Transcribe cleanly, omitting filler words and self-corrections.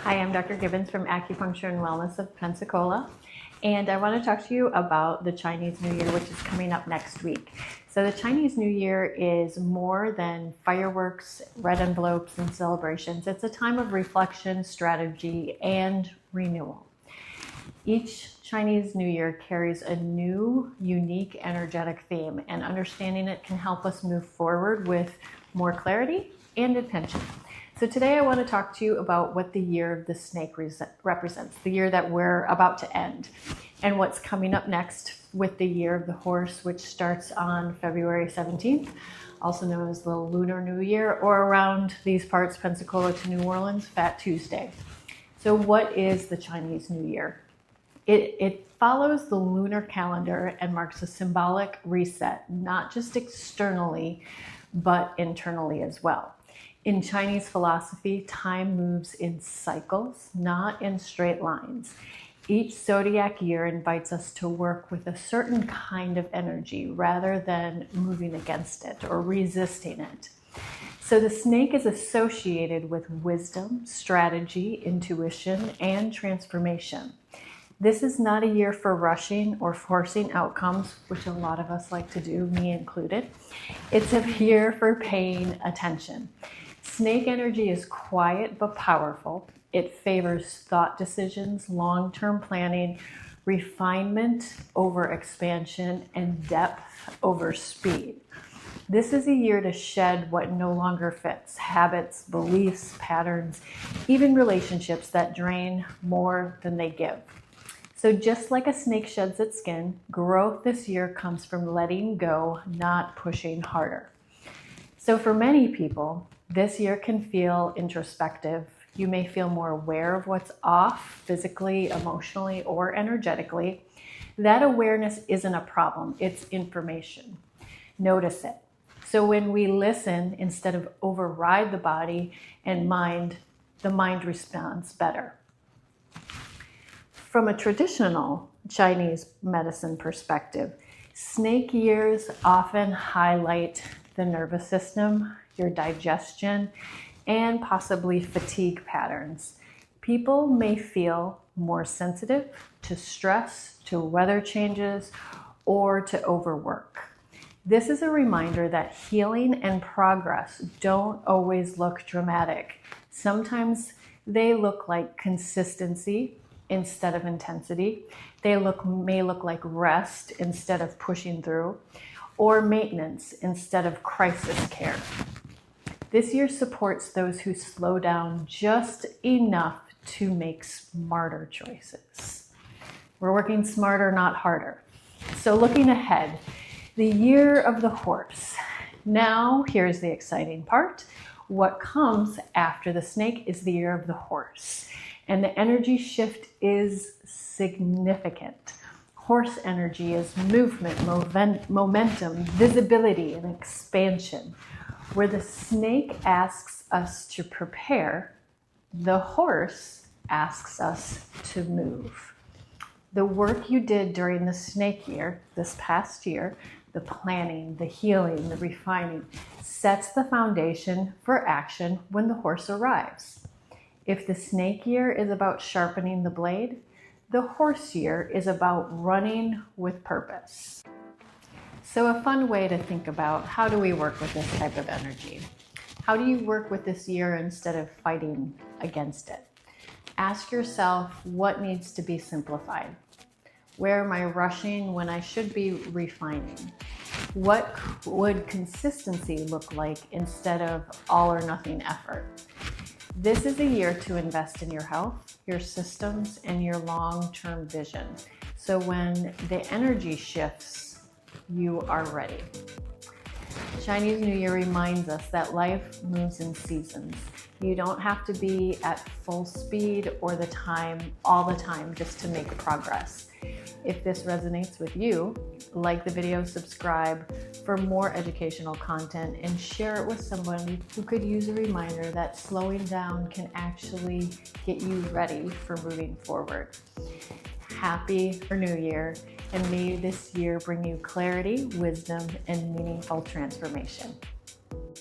Hi, I'm Dr. Gibbons from Acupuncture and Wellness of Pensacola, and I want to talk to you about the Chinese New Year, which is coming up next week. So the Chinese New Year is more than fireworks, red envelopes, and celebrations. It's a time of reflection, strategy, and renewal. Each Chinese New Year carries a new, unique, energetic theme, and understanding it can help us move forward with more clarity and intention. So today I want to talk to you about what the year of the snake represents, the year that we're about to end, and what's coming up next with the year of the horse, which starts on February 17th, also known as the Lunar New Year, or around these parts, Pensacola to New Orleans, Fat Tuesday. So what is the Chinese New Year? It follows the lunar calendar and marks a symbolic reset, not just externally, but internally as well. In Chinese philosophy, time moves in cycles, not in straight lines. Each zodiac year invites us to work with a certain kind of energy rather than moving against it or resisting it. So the snake is associated with wisdom, strategy, intuition, and transformation. This is not a year for rushing or forcing outcomes, which a lot of us like to do, me included. It's a year for paying attention. Snake energy is quiet but powerful. It favors thought decisions, long-term planning, refinement over expansion, and depth over speed. This is a year to shed what no longer fits, habits, beliefs, patterns, even relationships that drain more than they give. So just like a snake sheds its skin, growth this year comes from letting go, not pushing harder. So for many people, this year can feel introspective. You may feel more aware of what's off physically, emotionally, or energetically. That awareness isn't a problem, it's information. Notice it. So when we listen instead of override the body and mind, the mind responds better. From a traditional Chinese medicine perspective, snake years often highlight the nervous system, your digestion, and possibly fatigue patterns. People may feel more sensitive to stress, to weather changes, or to overwork. This is a reminder that healing and progress don't always look dramatic. Sometimes they look like consistency instead of intensity. They may look like rest instead of pushing through, or maintenance instead of crisis care. This year supports those who slow down just enough to make smarter choices. We're working smarter, not harder. So looking ahead, the year of the horse. Now, here's the exciting part. What comes after the snake is the year of the horse. And the energy shift is significant. Horse energy is movement, momentum, visibility, and expansion. Where the snake asks us to prepare, the horse asks us to move. The work you did during the snake year, this past year, the planning, the healing, the refining, sets the foundation for action when the horse arrives. If the snake year is about sharpening the blade, the horse year is about running with purpose. So a fun way to think about how do we work with this type of energy? How do you work with this year instead of fighting against it? Ask yourself what needs to be simplified. Where am I rushing when I should be refining? What would consistency look like instead of all or nothing effort? This is a year to invest in your health, your systems, and your long-term vision. So when the energy shifts, you are ready. Chinese New Year reminds us that life moves in seasons. You don't have to be at full speed or all the time just to make progress. If this resonates with you, like the video, subscribe for more educational content, and share it with somebody who could use a reminder that slowing down can actually get you ready for moving forward. Happy New Year, and may this year bring you clarity, wisdom, and meaningful transformation.